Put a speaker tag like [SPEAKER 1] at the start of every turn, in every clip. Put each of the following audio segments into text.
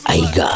[SPEAKER 1] aiga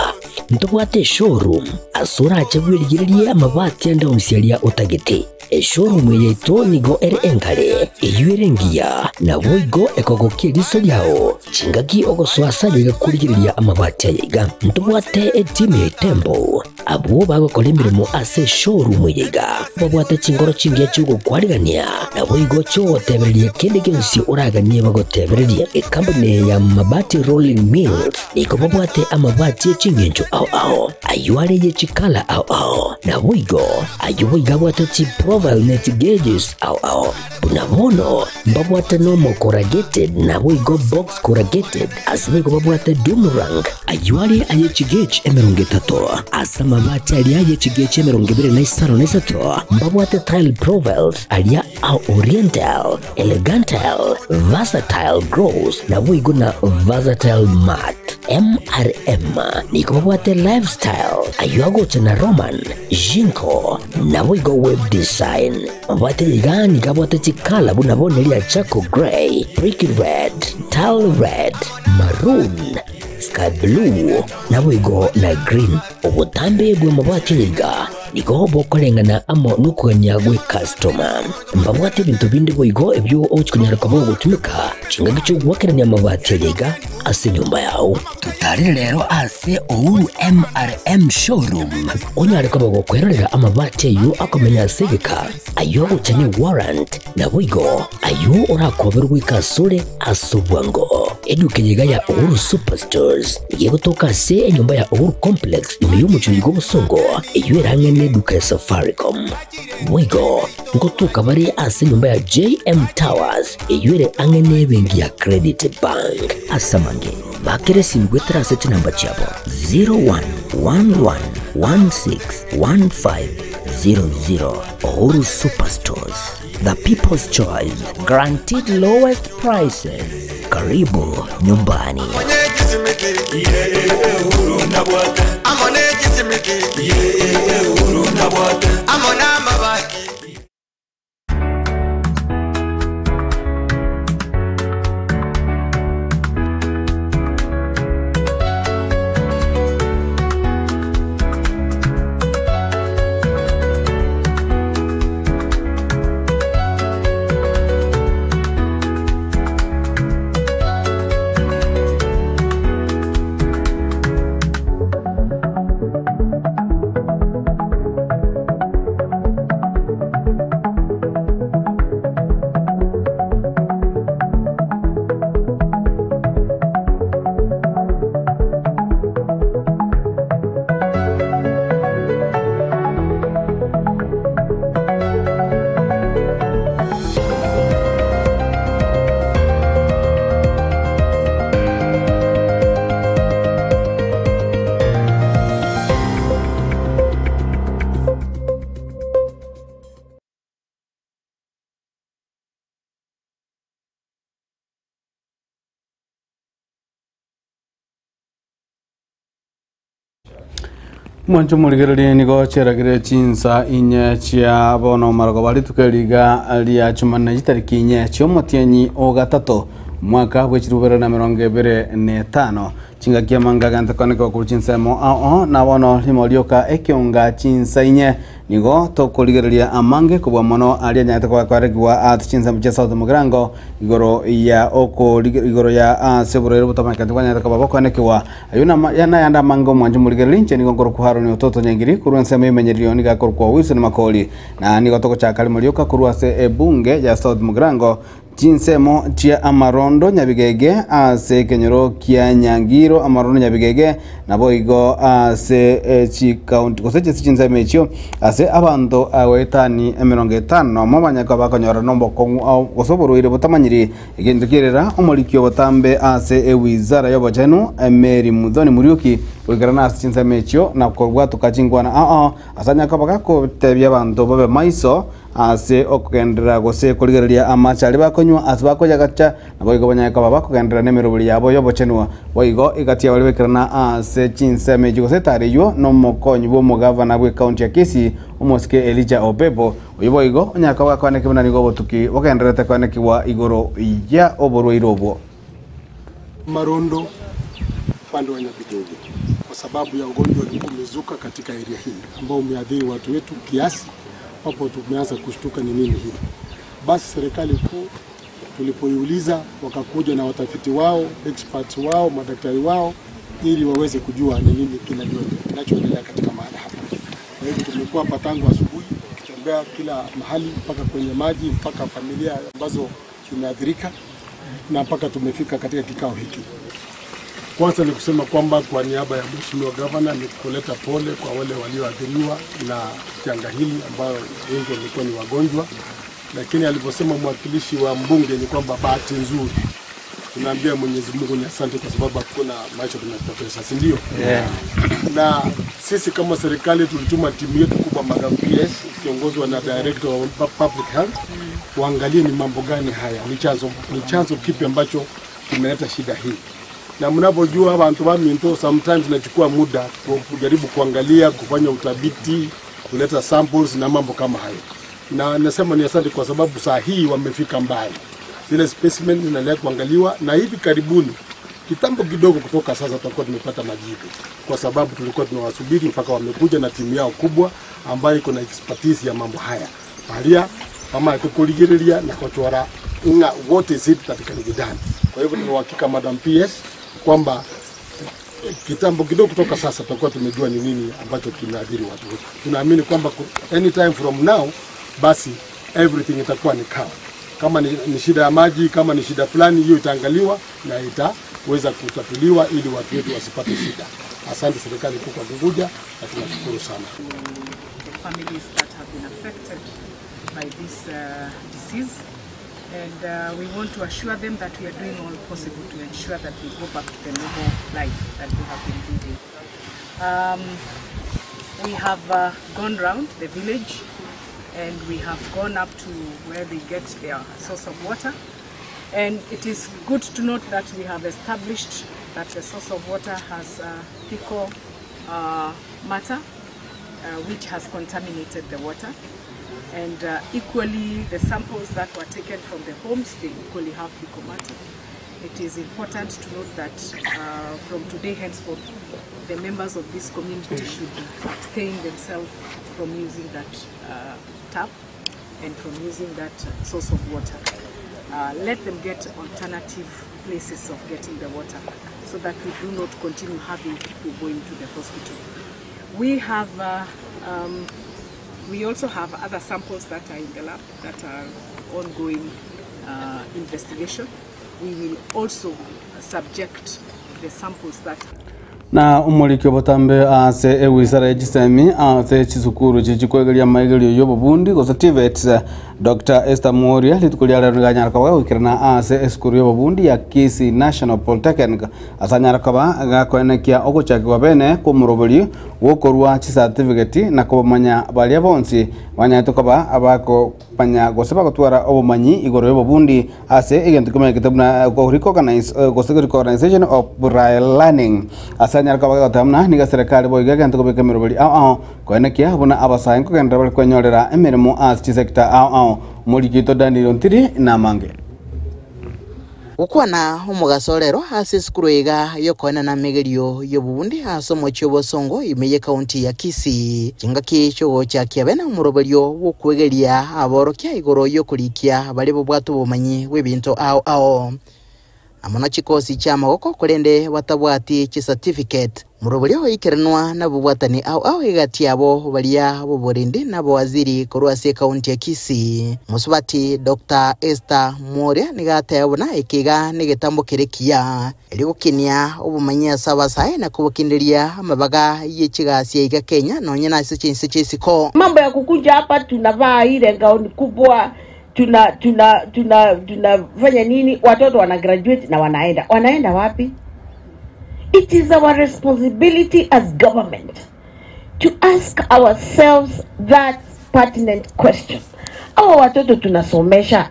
[SPEAKER 1] ntubwate showroom asura chagwirigiria amabati anda unsialia utagiti showroom yeto nigo ere enkare eyuerengia na boigo ekogokia riso yao chingaki ogoswasa liga kurigiriria amabati aiga ntubwate team ya tembo abo bagokora imirimo ase showroom yiga babwate chingoro chingia chugo kwarigania na boigo cho tebereria kende gensi uraganie bagotebereria company ya mabati rolling mills iko babwate amabati chingenjo ao ayuare ye chikala ao na boigo ayuiga bwate chi profile net gauges ao unabono babwate no corrugated na boigo box corrugated asiko babwate dumrang ayuare aye chigage emeronge tato asama mabati alia ye chigage emeronge bere na isaro na isato babwate tile profiles alia au oriental elegantal versatile gross na boigo na versatile mat MRM niko babwate lifestyle ayuago chana roman jinko na boigo web design babwate ligani kabwate chikala bunabone lia chaco gray brick red tile red maroon sky blue na boigo na green obutambe bwe mabwate liga niko bokorengana amo nukanya gwe customer mbabwate bintu bindi boigo ebyo ochikunyara kabo gutumika chinga cyo gwakeranya amabati liga ase nyumba yao tutari rero ase Uhuru MRM showroom onyare kabo gukwerera amabati yu akomenya segeka ayo gucanye warrant na boigo ayo urakoberwa ikasure asubwango edukenyiga ya Uhuru Superstores yego toka se nyumba ya Uhuru Complex niyo muchuyigo busongo iyo erangene duka ya Safaricom boigo ngotuka bari ase nyumba ya JM Towers iyo ere angene bengi ya Credit Bank asamange bakere simgwetera ase namba chabo 0111161500 Uhuru Superstores, the people's choice, guaranteed lowest prices. Karibu nyumbani.
[SPEAKER 2] Mwancho muligereri nigo cheragire chinsa inye chia bono marago bali tukeliga lia chumana jitariki inye chio motienyi o gatatu mwaka bwechirubera na 2025 chinga kia manga ganta koneko ku chinsa mo na bono limolioka ekionga chinsa inye nigo tokoligereria amange kubwa mono alia nyata kwa kwaregwa at chinsa mcha South Mugirango igoro ya oko igoro ya seburero butamaka twanya nyata kwa bako nekiwa ayuna yana yanda mango mwanju muligereri nche nigo ngoro kuharo ni ototo nyengiri kurwense memenyerio niga korwa Wilson Makoli na nigo toko cha kalimolioka kurwase ebunge ya South Mugirango chinsemo chia amarondo nyabigege ase kenyoro kia nyangiro amarondo nyabigege nabo igo ase chi county koseche chinsemo echio ase abanto awetani 50 mabanyaka bakonyora nombo kongu gosoboruire butamanyiri igendukirera omolikyo botambe ase ewizara yobochenu Mary Muthoni Muriuki wigarana ase chinsemo echio na korwa tukachingwana asanya kabako tebya abanto babe maiso ase okugendera gose kuligereria amachali bakonywa asbako yagacha naboigo banyaka babakugendera nemero buli yabo yobochenwa boigo igatia balibekirana ase chinseme jigose tariyo no mokonyi bo mugavana bwe county ya Kisii umoske Elijah Obebo boigo onyaka bakwaneke bunanigo botuki bogendera takwaneke wa igoro ya oboro irobo
[SPEAKER 3] marondo pando wanya bijogi sababu ya ugonjwa ulikuwa umezuka katika area hii ambao umeathiri watu wetu kiasi hapo tumeanza kushtuka ni nini hii. Basi serikali kuu tulipoiuliza wakakuja na watafiti wao, experts wao, madaktari wao ili waweze kujua ni nini kinachoendelea katika mahali hapa. Kwa hivyo tumekuwa hapa tangu asubuhi tukitembea kila mahali mpaka kwenye maji mpaka familia ambazo zimeathirika na mpaka tumefika katika kikao hiki. Kwanza ni kusema kwamba kwa niaba ya Mheshimiwa Gavana ni kuleta pole kwa wale walioathiriwa na janga hili ambao wengi walikuwa ni wagonjwa, lakini aliposema mwakilishi wa mbunge ni kwamba bahati nzuri tunaambia Mwenyezi Mungu ni asante kwa sababu hakuna maisha tunapoteza, si ndio? Yeah. Na sisi kama serikali tulituma timu yetu kubwa Magam PS kiongozwa na Director of Public Health kuangalia ni mambo gani haya, ni chanzo kipi ambacho kimeleta shida hii. Na mnapojua abantu wa minto sometimes nachukua muda kujaribu kuangalia, kufanya utafiti, kuleta samples na mambo kama hayo. Na nasema ni asante kwa sababu saa hii wamefika mbali. Zile specimen zinaendelea kuangaliwa na hivi karibuni kitambo kidogo kutoka sasa tutakuwa tumepata majibu. Kwa sababu tulikuwa tunawasubiri mpaka wamekuja na timu yao kubwa ambayo iko na expertise ya mambo haya. Paria kama kukuligiria na kuchora nga what is it that can be done. Kwa hivyo tuna uhakika Madam PS kwamba kitambo kidogo kutoka sasa tutakuwa tumejua ni nini ambacho kinaathiri watu wetu. Tunaamini kwamba anytime from now basi everything itakuwa ni calm. Kama ni shida ya maji, kama ni shida fulani, hiyo itaangaliwa na itaweza kutatuliwa ili watu wetu wasipate shida. Asante serikali kwa kukuja na tunashukuru sana.
[SPEAKER 4] The families that have been affected by this disease, and we want to assure them that we are doing all possible to ensure that we go back to the normal life that we have been living. We have gone round the village and we have gone up to where they get their source of water. And it is good to note that we have established that the source of water has fecal matter, which has contaminated the water. And equally, the samples that were taken from the homes, they equally have fecal matter. It is important to note that from today henceforth, the members of this community should abstain themselves from using that tap and from using that source of water. Let them get alternative places of getting the water so that we do not continue having people going to the hospital. We also have other samples that are in the lab that are ongoing investigation. We will also subject the samples that
[SPEAKER 2] na umurikyo botambe ase ewisara ejisemi ase chisukuru chichikwegeria maigerio yobo bundi gosa TVET Dr. Esther Moria litukulia ruganya kwa wikirana ase esukuru yobo bundi ya Kisii National Polytechnic asanyara kwa gakoenekia ogochakwa bene ko murobori wokorwa chi certificate na kubamanya balia bonsi banyatokaba abako panya goseba gotwara obumanyi igoro yobo bundi ase egento kuma kitabuna ko recognize organization of Braille learning asanyara kwa gatamna niga serikali boiga gento kubeka mirobori koenekia buna abasaye ko gendra bali kwenyorera emirimo as chi sector Murikito Daniel Ntiri na mange
[SPEAKER 5] ukwana umugasorero hasi skuru iga yokoena na migerio yobundi asomo cyobosongo imeye county ya Kisii kingaki cyo cyakia bena umuroberio wo kwegeria aborokia igoro yo kurikia bali bobwato bumanyi webinto amana chikosi cha magoko kurende watabwati chi certificate muroberio ikerenwa na bubwatani igati abo balia boborindi nabo waziri korwase county ya Kisii musubati Dr. Esther Moria nigata yabona ikiga nigetambo kerekia eligukinia obumanya sabasaye na kubukindiria amabaga yechigasi iga Kenya nonye na siko
[SPEAKER 6] mambo ya kukuja hapa tunavaa ile gauni kubwa tunafanya nini watoto wana graduate na wanaenda wapi? It is our responsibility as government to ask ourselves that pertinent question. Our watoto tunasomesha,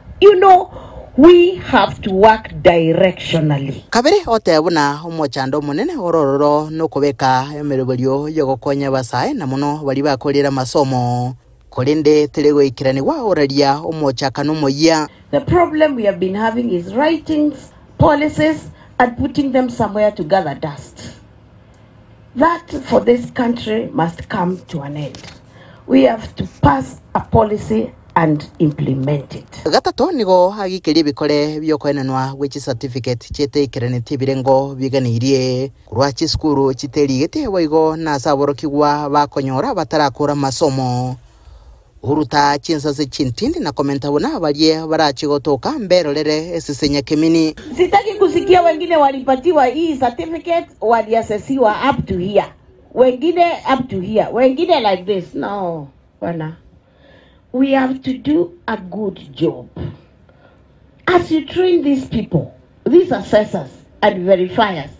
[SPEAKER 6] we have to work directionally.
[SPEAKER 5] Kabere otebuna umuchando munene orororo no kubeka emereberio yogokonya basaye na muno bali bakorera masomo kolende telego ikirani wa oraria umuchaka no moya.
[SPEAKER 6] The problem we have been having is writings, policies and putting them somewhere to gather dust. That for this country must come to an end. We have to pass a policy and implement it.
[SPEAKER 5] Gatato nigo agikerie bikore byokoenanwa which certificate chetekeranete birengo biganirie kurwa chiskuru chiterigete waigo na saborokigwa bakonyora batarakura masomo uruta chinsase chintindi na komenta bona balie barachigotoka mberolere esisenya kemini.
[SPEAKER 6] Sitaki kusikia wengine walipatiwa hii certificate waliasesiwa up to here, wengine up to here, wengine like this. No bwana, we have to do a good job as you train these people, these assessors and verifiers.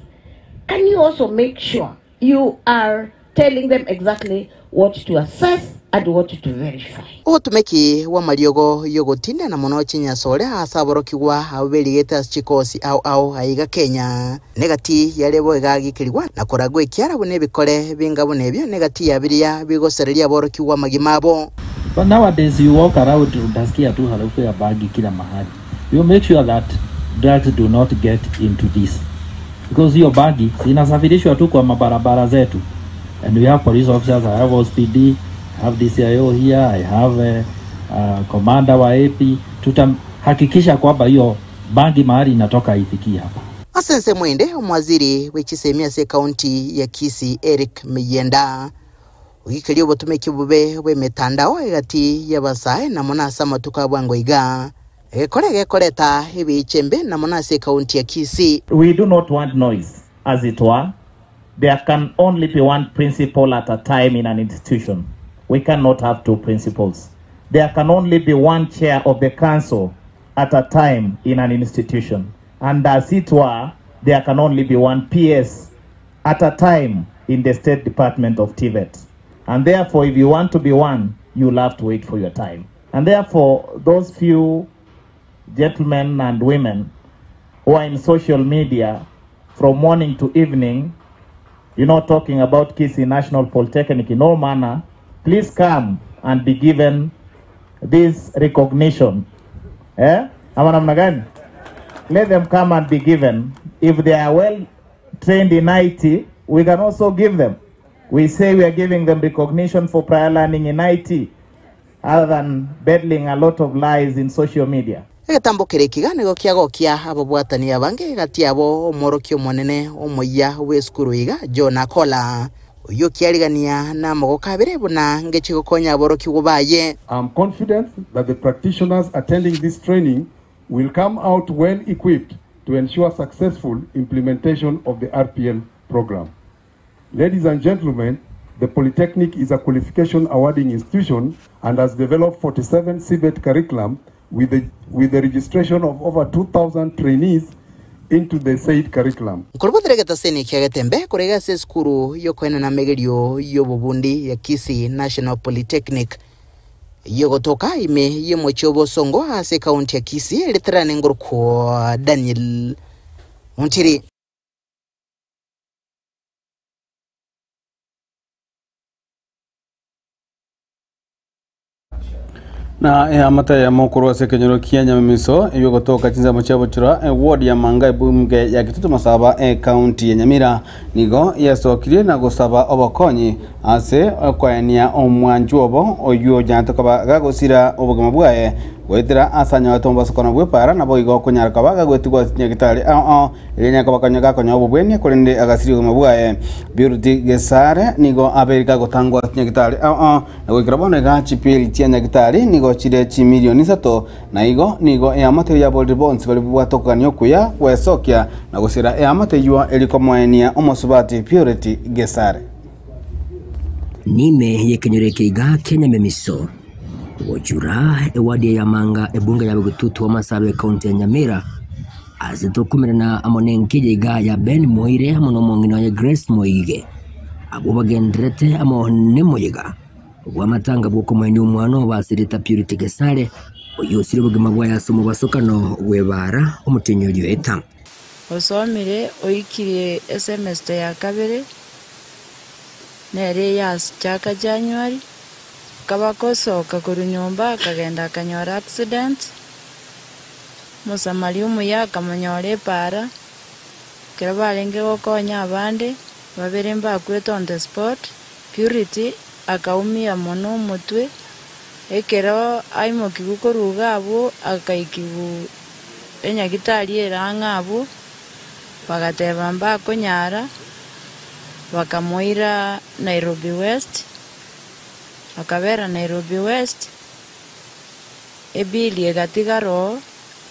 [SPEAKER 6] Can you also make sure you are telling them exactly what to assess and what to verify?
[SPEAKER 5] Otumeki wa mariogo yogotinda na mono chinya sore asaborokigwa abeligeta chikosi au aiga Kenya negati yarebo egagikirwa na koragwe kiara bone bikore bingabo nebyo negati yabiria bigosereria borokigwa magimabo.
[SPEAKER 7] But nowadays you walk around utasikia tu harufu ya bagi kila mahali. You make sure that drugs do not get into this, because your bagi inasafirishwa tu kwa mabarabara zetu. And we have police officers, I have OSPD, I have DCIO here, I have commander wa AP. Tutahakikisha kwamba hiyo bangi mahali inatoka ifiki hapa.
[SPEAKER 5] Asense Mwende, mwaziri wechisemia se county ya Kisii Eric Miyenda ugikirio botumeki bube we metandao egati yabasae na monasa matuka bwango iga koreta ebichembe na monase county ya Kisii.
[SPEAKER 8] We do not want noise, as it were. There can only be one principal at a time in an institution. We cannot have two principals. There can only be one chair of the council at a time in an institution. And as it were, there can only be one PS at a time in the State Department of TVET. And therefore, if you want to be one, you'll have to wait for your time. And therefore, those few gentlemen and women who are in social media from morning to evening, talking about Kisii National Polytechnic in all manner, please come and be given this recognition. Let them come and be given. If they are well trained in IT, we can also give them. We say we are giving them recognition for prior learning in IT, other than peddling a lot of lies in social media.
[SPEAKER 5] Egatambo kerekiga nego kiagokia abobwatani abange gati abo omorokio monene omoya weskuru iga Jona Kola uyo kiarigania na mogokabere buna ngechigokonya aboroki gubaye.
[SPEAKER 9] I'm confident that the practitioners attending this training will come out well equipped to ensure successful implementation of the RPL program. Ladies and gentlemen, the Polytechnic is a qualification awarding institution and has developed 47 CBET curriculum with the registration of over 2,000 trainees into the said curriculum.
[SPEAKER 5] Nkolboteregeta seni kiagetembe kurega se skuru yokoena na megerio yobubundi ya Kisii National Polytechnic yogotoka ime yemochobo songo ase county ya Kisii letrane ngorko Daniel Muntiri.
[SPEAKER 2] Na amata ya mokoro ase kenyoro kianya miso iyo gotoka chinza mochabo chura ward ya Manga ibumge ya Gitutu Masaba county ya Nyamira nigo yasokirie na gosaba obokonyi ase kwaenia omwanju obo oyo janto kaba gagosira obogama bwae gwetira asanya watomba sokona bwepara na boigo kunyaraka baga gwetigwa nyagitari irenya kabakanya gakonya obubwenia kurinde agasiri obogama bwae Beauty Gesare nigo Amerika gotangwa nyagitari na gwikira bone gachi pili tia nyagitari nigo chire chi milioni 3 na igo nigo amate ya bold bonds bali bwatokanyo kuya wesokia na gusira amate yua elikomwenia omosubati Purity Gesare
[SPEAKER 1] nime yekenyereke iga Kenya memiso wajura ewadi ya Manga ebunga ya Gitutu wa Masaba county ya Nyamira azitokumirana amonenke iga ya Ben Moire amono mongino ya Grace Moige abubagendrete amone moyiga wamatanga bwoko mwenye umwano basirita Purity Gesare oyosire bugema bwa yasomo basokano webara omutenyolyo eta
[SPEAKER 10] osomire oikirie SMS ya kabere nere yas chaka January kabakosoka kurunyomba akagenda akanyora accident musamali umuya akamanyore para kera barenge gokonya abandi babere mbakwete on the spot. Purity akaumia mono mutwe ekero aimokigu koruga abo akaikigu enyagitari eranga abo bagateba mbakonyara bakamoira Nairobi West akabera Nairobi West ebili egatigaro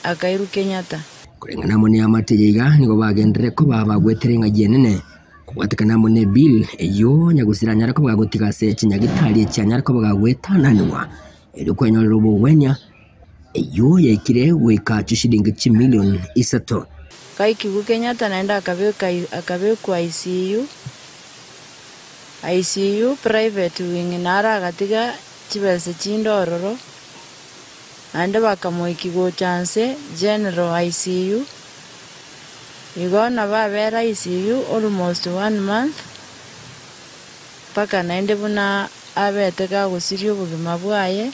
[SPEAKER 10] akairu Kenyatta
[SPEAKER 1] kurengana mone amategeka nigo bagendere ko babagwetere ngagienene kubatikana mone bill eyo nyagusira nyara ko bagagutigase kinyagitari cyanyara ko bagagwetananwa ero kwenyorero bwenya eyo yakire weka chishilingi $1 million
[SPEAKER 10] kaikigu Kenyatta naenda akabekwa ICU private wing nara gatiga chibese chindororo ande bakamoikigo chance general ICU igona babera ICU almost 1 month paka naende buna abete ka gusirio bugima bwaye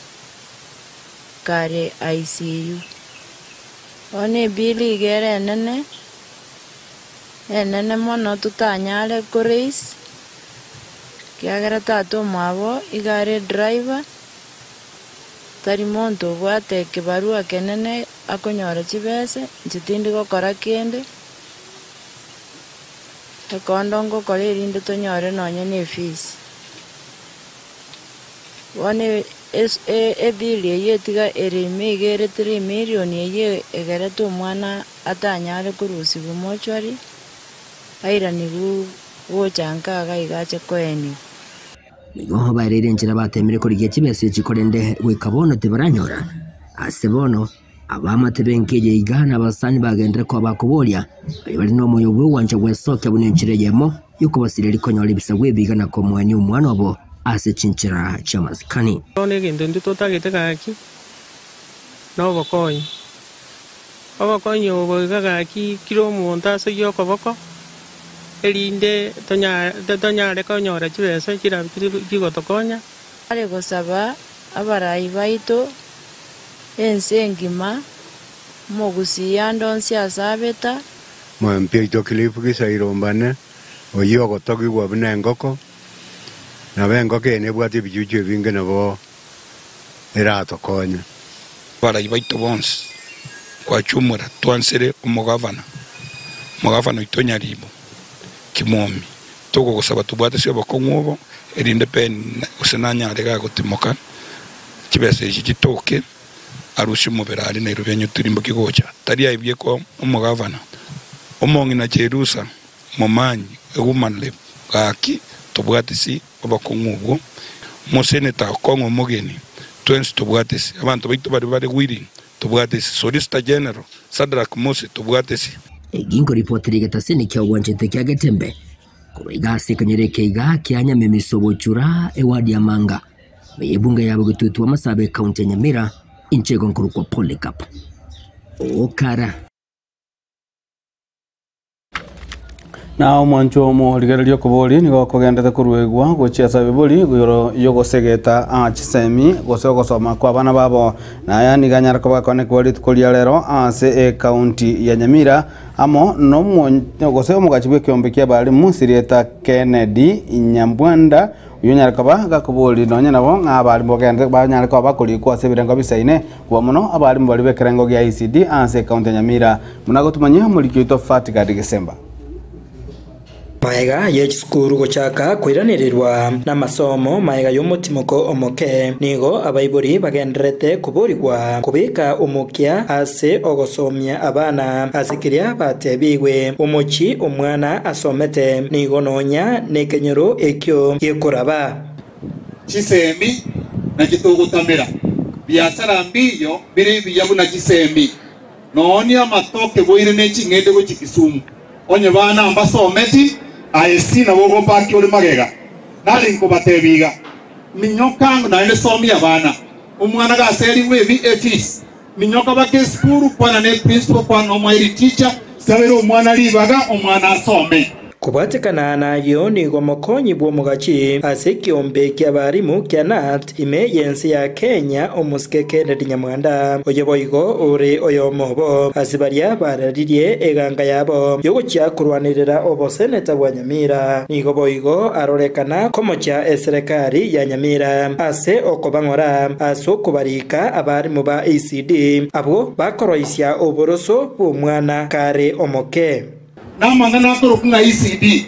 [SPEAKER 10] kare ICU one bili gere enene mono tutanyale koreis kiagera tato mwabo igare driver tari monto bwate kibarua kenene akonyora chibese chitindi gokora kende ekondongo kore rinde tonyore nonye ne fees one ebili yetiga erime igere 3 million ye egere to mwana atanyale kurusi bumochwari aira nigu wochanga gaigache koeni
[SPEAKER 1] nigo barere njira batemere kuri kibese chikorende wikabono tibaranyora asebono abamatebenkeje igana basani bagendere ko bakubolia bari no moyo wanje gwesoke bunenchire yemo yuko basireri konyora ibisagwe bigana ko mwani umwana wabo ase chinchira chamaskani
[SPEAKER 11] one gendo ndutotagete gaki no bokoyi obokonyo bogagaki kilo monta se yoko boko elinde tonya konyora chibese kira kigotokonya
[SPEAKER 10] ale gosaba abarayi baito ensengima mogusia ndonsi asabeta
[SPEAKER 12] mwempia itokilipu kisairombane oyo gotoki gwabne ngoko na bengo kene bwati bijuju binge nabo eratokonya
[SPEAKER 13] barayi baito bons kwa chumura twansere umugavana itonya ribo kimomi toko gusaba tubwate syo bakonwobo erinde pen usenanya rega gutimoka kibese ikitoke arushi muberari na irubenyo turimbo kigocha tari aibye ko umugavana omongi na cherusa momanyi egumanle gaki tubwate si bakonwobo moseneta kongo mogeni twens tubwate si abantu baito bari wiri tubwate si solicitor general Sadrak Mose tubwate si
[SPEAKER 1] egingo ripoteri gataseni kya wanjete kya gatembe kurigase kanyereke iga kyanya memisobochura ewadi ya manga meyebunga yabo gututu amasabe county Nyamira inchego nkuru kwa Polycarp okara
[SPEAKER 2] na mwancho mo ligerelio kuboli nigo kogendete kurwegwa gochiasa biboli guyoro yogo segeta chisemi gosoko soma kwa bana babo na yani ganyara ko bakone kwali tukolia lero ase county ya Nyamira amo no mwanyo goseo mugachibwe kyombe kya bali musirieta Kennedy Nyambwanda uyonyara kaba gakuboli nonya nabo ngabali bogende banyara ko bakoli kwa sebirengo bisaine kwa muno abali mbali bekerengo gya ICD ase county ya Nyamira munago tumanye mulikito fatika December
[SPEAKER 14] maega y'ekisukuru gochaka kwiranirwa n'amasomo maega y'umutimoko omoke nigo abaibori bagenderete kuburigwa kubika umukia ase ogosomya abana asikiria batebigwe umuchi umwana asomete nigo nonya nekenyero ekyo yekoraba
[SPEAKER 15] chisemi na kitugutamira biasara mbiyo biri biyabuna chisemi noni amatoke boire n'ekingende go chikisumu onye bana ambasometi aesi na bogo paki uri magega nali nko batebiga minyoka na ile somi abana umwana ga seri webi efis minyoka bake skuru kwa na ne principal kwa no my teacher sabero umwana libaga umwana asome
[SPEAKER 14] kubatikana nayo ni gomokonyi bw'omugachi ase kiombe kia barimu kia NAT emergency ya Kenya omusike Kennedy Nyamwanda oyoboigo ore oyomobo asibaria bararirie eganga yabo yogochia kurwanirira oboseneta bwa Nyamira nigo boigo arorekana komocha eserikali ya Nyamira ase okobangora aso kubarika abarimu ba ECD abo bakoroisia oboroso bw'omwana Kare Omoke.
[SPEAKER 15] ECD.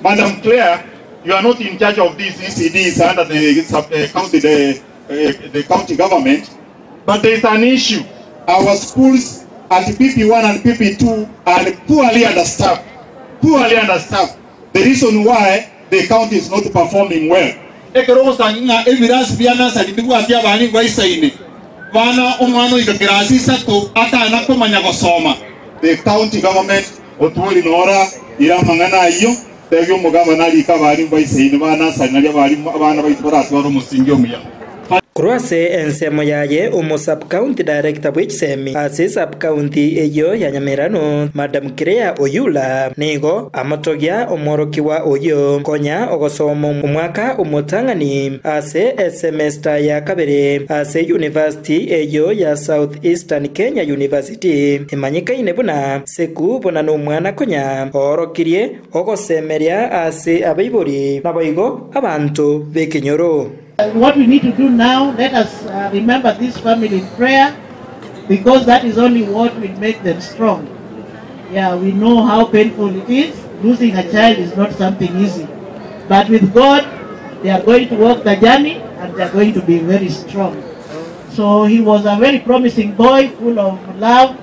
[SPEAKER 15] Madam Claire, you are not in charge of these ECDs under the county government, but there is an issue. Our schools at PP1 and PP2 are poorly understaffed. The reason why the county is not performing well. The county government Otuori Nora, Iramangana iyo, Tevyo Mugama Nali Kavari by Sainavana, Sanavari, Abana by Torasoro Musingomia.
[SPEAKER 14] Kurwase ensemo yaye umo sub-county director bw'ekisemi ase sub-county eyo ya Nyamirano Madam Kirea Oyula nigo amotogia omworoki wa oyo konya ogosoma omwaka omotang'ani ase semester ya kabere ase university eyo ya South Eastern Kenya University emanyikaine buna seku bona n'omwana konya orokirie ogosemeria ase abaibori naboigo abantu bekenyoro.
[SPEAKER 16] What we need to do now, let us remember this family in prayer, because that is only what will make them strong. Yeah, we know how painful it is. Losing a child is not something easy. But with God, they are going to walk the journey and they are going to be very strong. So he was a very promising boy, full of love,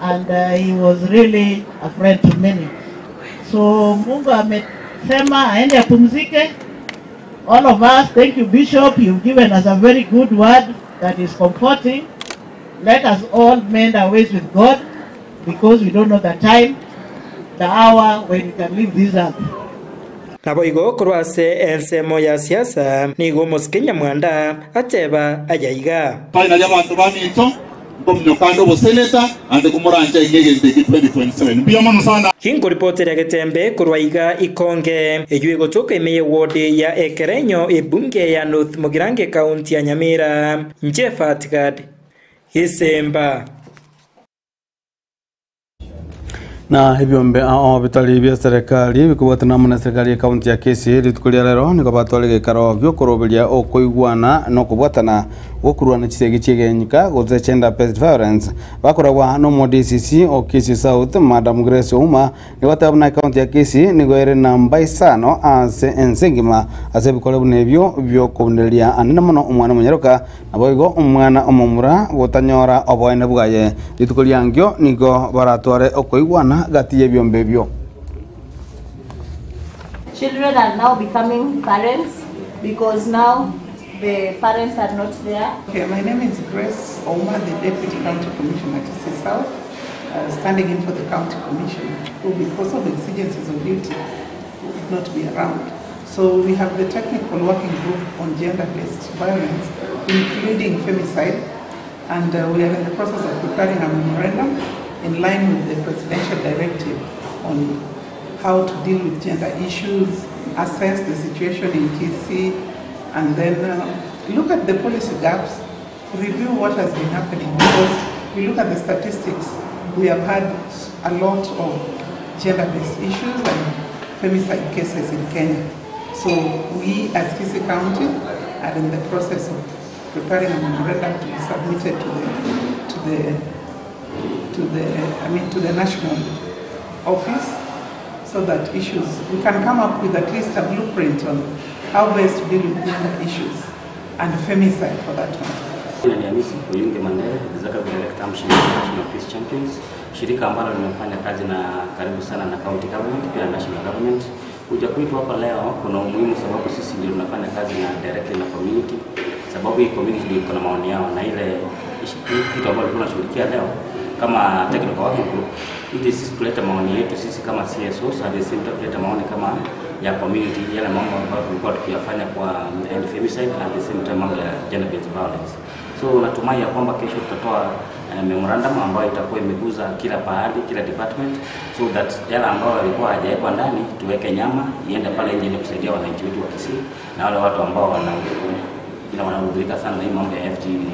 [SPEAKER 16] and he was really a friend to many. So Mungu amesema aende apumzike. All of us, thank you, Bishop. You've given us a very good word that is comforting. Let us all mend our ways with God, because we don't know the time, the hour when we can leave this earth.
[SPEAKER 14] Naboigo kurwase ensemo ya siasa nigo musike Nyamwanda ateba ajaiga.
[SPEAKER 15] Paina y'abantu bamito Mnyokando boseneta ande kumuranja ingege 2027. Biyamano sana.
[SPEAKER 14] Hingo ripoti ya Getembe kurwaiga ikonge ejuwe gotoka imeye wodi ya Ekerenyo ebunge ya North Mugirange County ya Nyamira Njefat Gad Hisemba.
[SPEAKER 2] Na hibyombe bitali bya serikali bikubatana na serikali ya kaunti ya Kisii litukulia lero niko batwalege karo byo kurobelia okoigwana no kubwatana okurwana kisege kigenyika goze gender based violence bakorwa no mo DCC o Kisii South Madam Grace Uma niwatabna kaunti ya Kisii nigoere namba isano ase ensengima ase bikole bunebyo byo kundelia anena mono umwana munyaruka naboigo umwana omomura botanyora oboene bwaye litukulia ngyo nigo baratware okoigwana.
[SPEAKER 17] Children are now becoming parents because now the parents are not there.
[SPEAKER 18] Okay, my name is Grace Oma, the Deputy County Commissioner at Kisii South, standing in for the County Commissioner, who because of the exigencies of duty could not be around. So we have the technical working group on gender-based violence, including femicide, and we are in the process of preparing a memorandum in line with the presidential directive on how to deal with gender issues, assess the situation in Kisii, and then look at the policy gaps, review what has been happening, because we look at the statistics, we have had a lot of gender-based issues and femicide cases in Kenya. So we as Kisii County are in the process of preparing a memorandum to be submitted to the national office, so that we can come up with at least a blueprint on how best to deal with gender issues and femicide for that one.
[SPEAKER 19] Hamisi Oyunge Mandela, Executive Director National Peace Champions, shirika ambalo linafanya kazi na karibu sana na county government pia national government. Kuja kwetu hapa leo kuna umuhimu sababu sisi ndio tunafanya kazi na directly na community, sababu hii community ndio iko na maoni yao na ile kitu ambacho tunashughulikia leo kama technical working group, ili sisi kuleta maoni yetu sisi kama CSOs, hadi sisi tuleta maoni kama ya community, yale mambo ambayo tulikuwa tukiyafanya kwa end femicide, at the same time mambo ya gender based violence. So natumai ya kwamba kesho tutatoa memorandum ambayo itakuwa imeguza kila pahali, kila department, so that yale ambao walikuwa hajawekwa ndani tuweke nyama iende pale nje ili kusaidia wananchi wetu wa Kisii na wale watu ambao wanahudhurika sana na hii mambo ya FGM.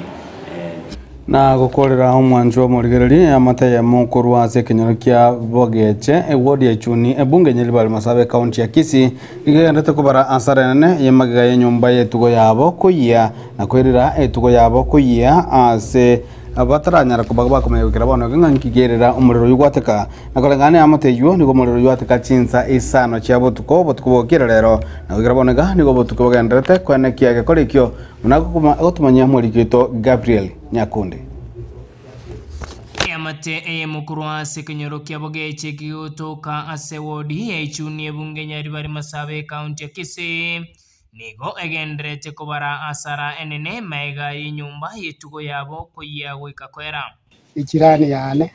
[SPEAKER 2] Na gukorera omwanjo murigereri amata ya mukuru wa sekenyokia bogeche wodi ya chuni ebunge nyeli bali masabe county ya Kisii igendete kubara asara nene yemaga ya nyumba yetugo yabo kuya na kwerera etugo yabo kuya ase abataranyara kubagaba kumeyukira bano ngankigerera umuriro yugwateka nakolengane amateyo nigo umuriro yugwateka chinsa isano cyabo tukubokira rero nagira bonega nigo botukubagenderete kwene kiage korekyo munako gutumanya murikito Gabriel Nyakunde
[SPEAKER 20] amate mukuru wa sekenyorokia bogeche giutoka ase wodi ya ichuni ebunge nyari bari masabe county ya Kisii nigo egendrete kubara asara enene maiga y'inyumba yetugo yabo kuya gwikakwera
[SPEAKER 21] ikirani yane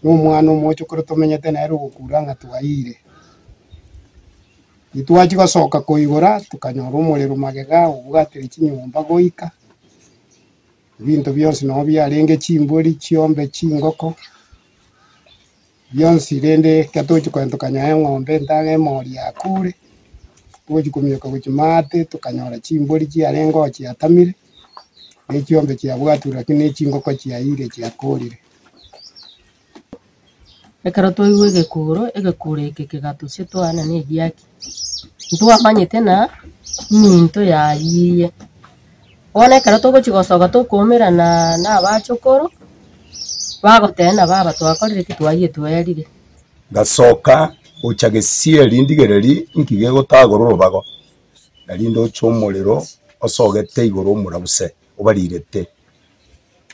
[SPEAKER 21] n'umwana umucyo kuri tumenyete na rugukura nga tuwayire itwachi gasoka kuigora tukanyora umuriro magega ubwatira ikinyumba goika ibintu byose no byarenge chimburi chiombe chingoko byonsi rende katochi kwentokanya ng'ombe ndange mori yakure tugikumyuka gukimate tukanyora chimburi chiarengo chiatamire n'ikiombe chiabwatura kine chingoko chiaire chiakorire
[SPEAKER 22] ekara toiwe egekure ekegato setwana ne giaki ntwamanyete na nyinto yayiye one kara togo chigosoga tokumira na abachokoro bagotena baba twakorire kitwaye twayarire
[SPEAKER 23] gasoka uchagesie lindigereri nkige gutagoro rubago narindo chomorero osogete igoro murabuse ubarirete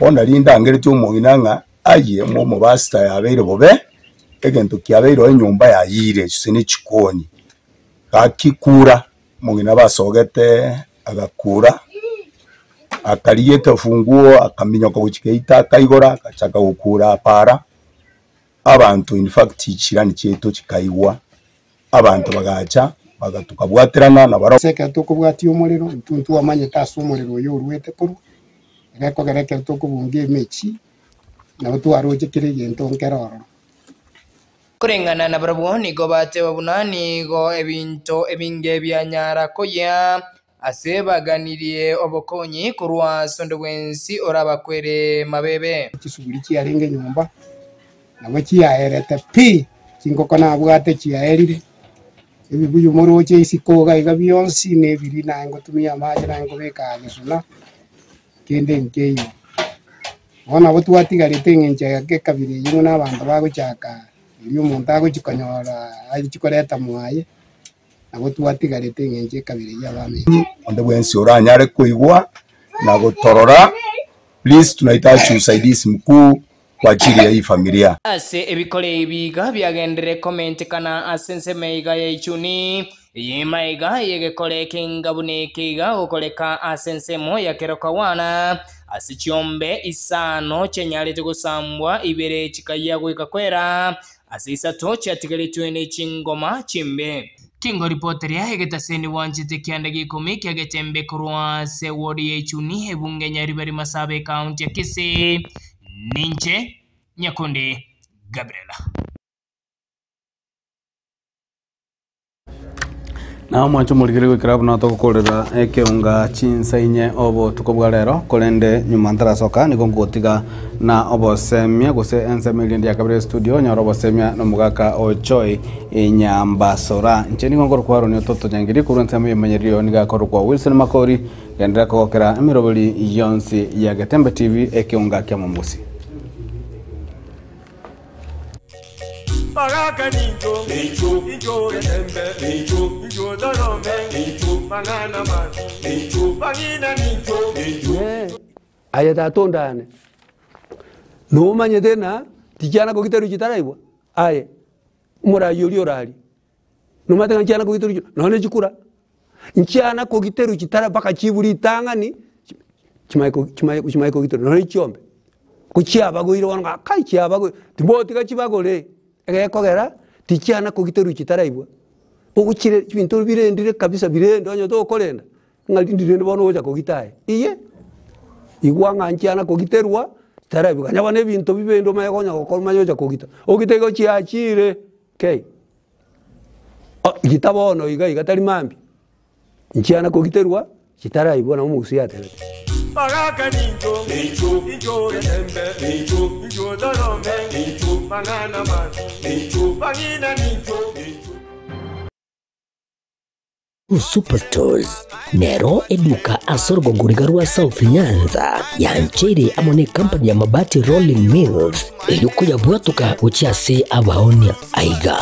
[SPEAKER 23] ona linda ngerete umoginanga aye mu basta yabeire bobe egento kyabeiro enyumba yayire sine chikoni kakikura mugina basogete agakura akariyete funguo akaminya ko gukikeita kaigora kachaka gukura para abantu in fact ichirani cheto chikaiwa abantu bagacha bagatukabwaterana na baro
[SPEAKER 21] seka tukubwati umuriro tuntu amanye taso umuriro yo ruwete kuru reko gereke tukubunge mechi na tu aroje kirigento nkeroro
[SPEAKER 20] kurengana na barabo nigo bate babunani go ebinto ebinge byanyara koya asebaganiriye obokonyi kurwa sondo wensi orabakwere mabebe
[SPEAKER 21] kisubiri cyarenge nyumba nawe kiyaerete pi kingoko nabwate kiyaerire ebibuyu moroche isikoga igabiyonsi nebiri nango tumia amaje nango bekagisuna kende nkeyo bona botwatigarite ngenje yake kabiri yimwe n'abantu bagucyaka iyo umuntu agukanyora agikoreta mwaye nabo twatigarite ngenje kabiri y'abami
[SPEAKER 23] onde bwensi oranyare kuigwa na gutorora please tunahitaji usaidizi mkuu kwa ajili ya hii familia
[SPEAKER 20] ase ebikole ibiga byagendere comment kana asense meiga ya ichuni yemaiga yegekole kingabune kiga ukoleka asense mo yakeroka wana asichiombe isano chenyale tugusambwa ibere chikaya gwikakwera asisa tochi atigaritwe ne chingoma chimbe Kingo reporter ya hegetaseni wanjite kiandagi komiki agetembe kurwa se wodi ya ichuni hebunge nyari bari masabe county ya Kisii Ninche Nyakunde Gabriela
[SPEAKER 2] na mwancho muligire gwikira buna tugukorera ekeunga chinsa inye obo tukobwa rero kolende nyuma ntarasoka niko ngotiga na obo semia gose ensemeli ndi akabire studio nyoro obo semia no mugaka ochoi inyambasora ncheni ngongoro kwaro ni toto nyangiri kurunta memenyerio nigakoro kwa Wilson Makori gendera kokera emirobuli yonsi ya Gatembe TV ekeunga kya Mumbusi
[SPEAKER 24] Bagaka ninjo, ninjo Gatembe, ninjo Dorome, Mangana Mati, Bagina ninjo.
[SPEAKER 25] Aya tatondane. No manye tena tijana ko kiteru kitaraibwa. Aye. Umura yori orali. No mate nchana ko kiteru none chikura. Nchana ko kiteru kitara baka chiburi tangani. Chimai ko kiteru none chiombe. Kuchiaba go iro wanga kai chiaba go. Timboti ka chiba go le. Egekogera tikiana kugiteru kitaraibwa uguchire ibintu birendire kabisa birendo anyo to kolenda ngali ndire bono oja kugitaye iye igwanga nchiana kogiterwa tara biganya bane bintu bibendo mayegonya gokorma yoja kogita ogitego chiachire okay gitabono iga tari mambi nchiana kogiterwa chitara ibona umusi yate
[SPEAKER 24] Bagaka ninjo rembe, ninjo dorome, mangana man, bagina ninjo.
[SPEAKER 1] Superstores Nero eduka asorgo ngurigarua South Nyanza ya Nchere amone company ya mabati Rolling Mills eyuko ya bwatuka uchiase abaonia aiga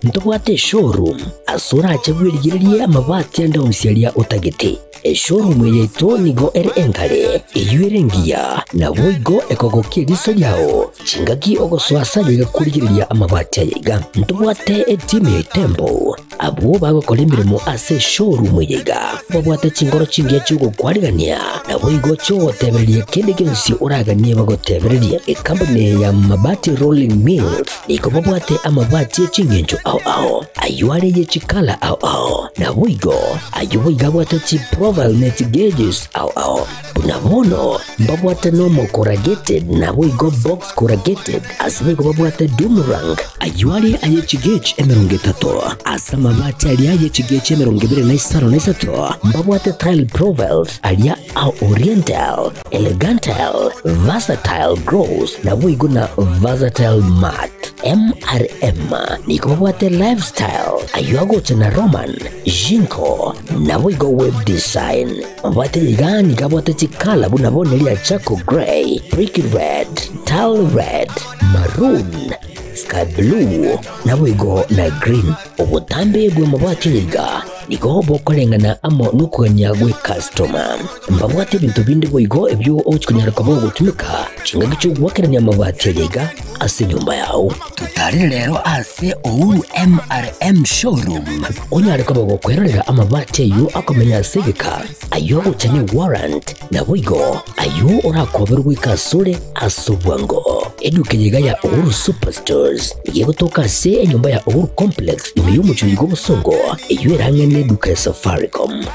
[SPEAKER 1] ntobwate showroom asura achabwirigirie amabati ya ndaunsialia utagete showroom yeto nigo enkale eyuerengia na boigo ekogokiriso yao chingaki ogoswasa yegakurigiria amabati aiga ntobwate team Temple abo bagokora imirimo ase showroom yiga babwate chingoro chingia chugo kwarigania na boigo chotebererie kende kensi uraganie bagotebererie company ya mabati Rolling Mills iko babwate amabati chingenjo ao ayuare ye chikala ao na boigo ayuiga bwate chi profile net gauges ao bunabono babwate normal corrugated na boigo box corrugated asibigo babwate Dumarang ayuare aye chigage emerongetato asama mabati alia ye chigage emerongibire na isaro na isato babwate tile profiles alia au oriental elegantal versatile gross na boigo na versatile mat MRM niko babwate lifestyle ayuago chana Roman Jinko na boigo web design babwate ligani kabwate chikala bunabone lia Chaco Grey brick red tile red maroon sky blue na boigo na green obutambe bwe mabwate liga niko bokolengana amo nukanya gwe customer mbabwate bintu bindi boigo ebyo ochikunyara kabo gutumika chinga gicho gwakeranya mabati liga ase nyumba yao tutari rero ase Uhuru MRM showroom onyare kabo gukwerera amabati yo akomenya segeka ayo guchane warrant na boigo ayo orakoberwa ikasure asubwango eduke yiga ya Uhuru Superstores igiye gutoka se enyumba ya Uhuru Complex imiyumucho yigo busongo iyo erangene duka ya Safaricom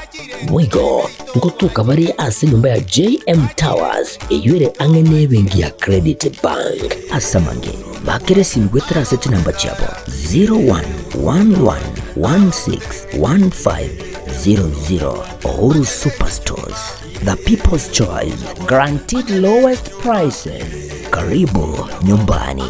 [SPEAKER 1] boigo ngotuka bari ase nyumba ya JM Towers iyo ere angene bengi ya Credit Bank asamange bakere simgwetera seti namba chabo 0111161500 Uhuru Superstores, the people's choice, guaranteed lowest prices. Karibu nyumbani.